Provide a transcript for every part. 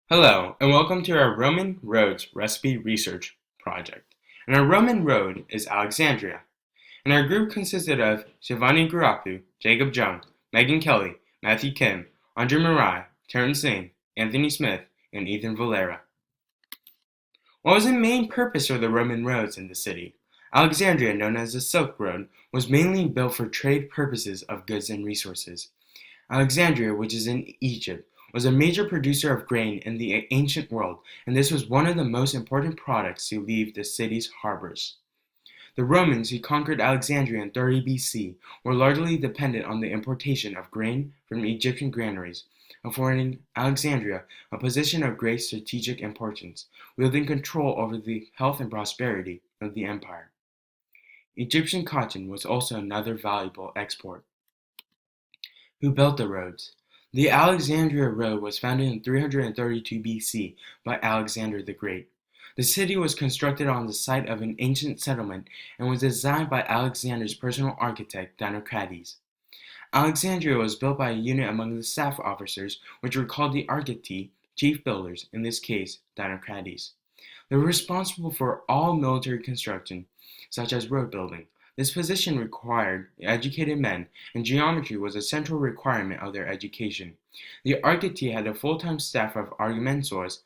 Hello, and welcome to our Roman roads recipe research project. And our Roman road is Alexandria. And our group consisted of Shivani Gurapu, Jacob Jung, Megan Kelly, Matthew Kim, Andre Marai, Terrence Singh, Anthony Smith, and Ethan Valera. What was the main purpose of the Roman roads in the city? Alexandria, known as the Silk Road, was mainly built for trade purposes of goods and resources. Alexandria, which is in Egypt, was a major producer of grain in the ancient world, and this was one of the most important products to leave the city's harbors. The Romans, who conquered Alexandria in 30 BC, were largely dependent on the importation of grain from Egyptian granaries, affording Alexandria a position of great strategic importance, wielding control over the health and prosperity of the empire. Egyptian cotton was also another valuable export. Who built the roads? The Alexandria Road was founded in 332 BC by Alexander the Great. The city was constructed on the site of an ancient settlement and was designed by Alexander's personal architect, Dinocrates. Alexandria was built by a unit among the staff officers, which were called the archeti, chief builders, in this case, Dinocrates. They were responsible for all military construction, such as road building. This position required educated men, and geometry was a central requirement of their education. The archeti had a full-time staff of argumentors,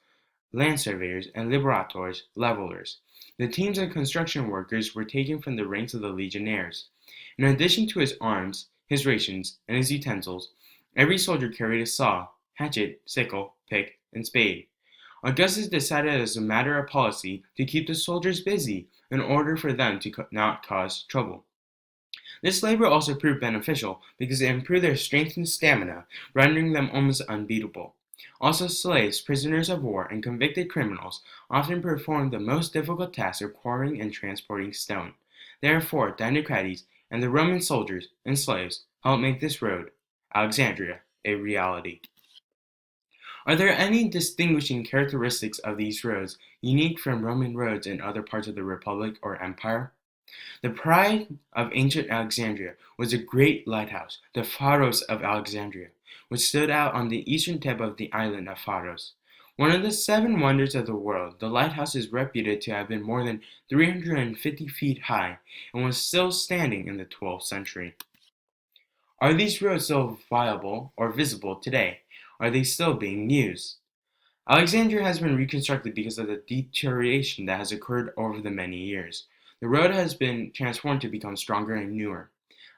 land surveyors, and liberators, levelers. The teams of construction workers were taken from the ranks of the legionnaires. In addition to his arms, his rations, and his utensils, every soldier carried a saw, hatchet, sickle, pick, and spade. Augustus decided as a matter of policy to keep the soldiers busy in order for them to not cause trouble. This labor also proved beneficial because it improved their strength and stamina, rendering them almost unbeatable. Also, slaves, prisoners of war, and convicted criminals often performed the most difficult tasks of quarrying and transporting stone. Therefore, Dinocrates and the Roman soldiers and slaves helped make this road, Alexandria, a reality. Are there any distinguishing characteristics of these roads unique from Roman roads in other parts of the Republic or Empire? The pride of ancient Alexandria was a great lighthouse, the Pharos of Alexandria, which stood out on the eastern tip of the island of Pharos. One of the seven wonders of the world, the lighthouse is reputed to have been more than 350 feet high and was still standing in the 12th century. Are these roads still viable or visible today? Are they still being used? Alexandria has been reconstructed because of the deterioration that has occurred over the many years. The road has been transformed to become stronger and newer.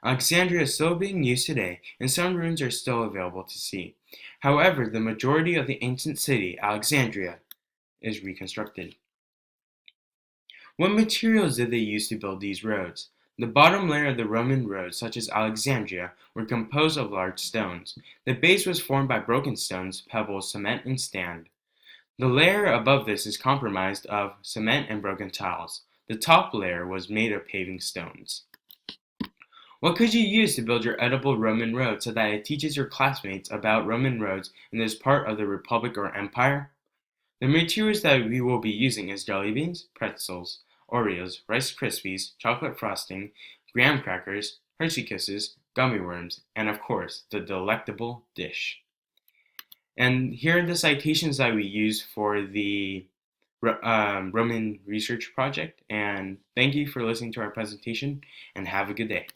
Alexandria is still being used today, and some ruins are still available to see. However, the majority of the ancient city, Alexandria, is reconstructed. What materials did they use to build these roads? The bottom layer of the Roman roads, such as Alexandria, were composed of large stones. The base was formed by broken stones, pebbles, cement, and sand. The layer above this is comprised of cement and broken tiles. The top layer was made of paving stones. What could you use to build your edible Roman road so that it teaches your classmates about Roman roads in this part of the Republic or Empire? The materials that we will be using is jelly beans, pretzels, Oreos, Rice Krispies, chocolate frosting, graham crackers, Hershey Kisses, gummy worms, and of course, the delectable dish. And here are the citations that we used for the Roman research project. And thank you for listening to our presentation, and have a good day.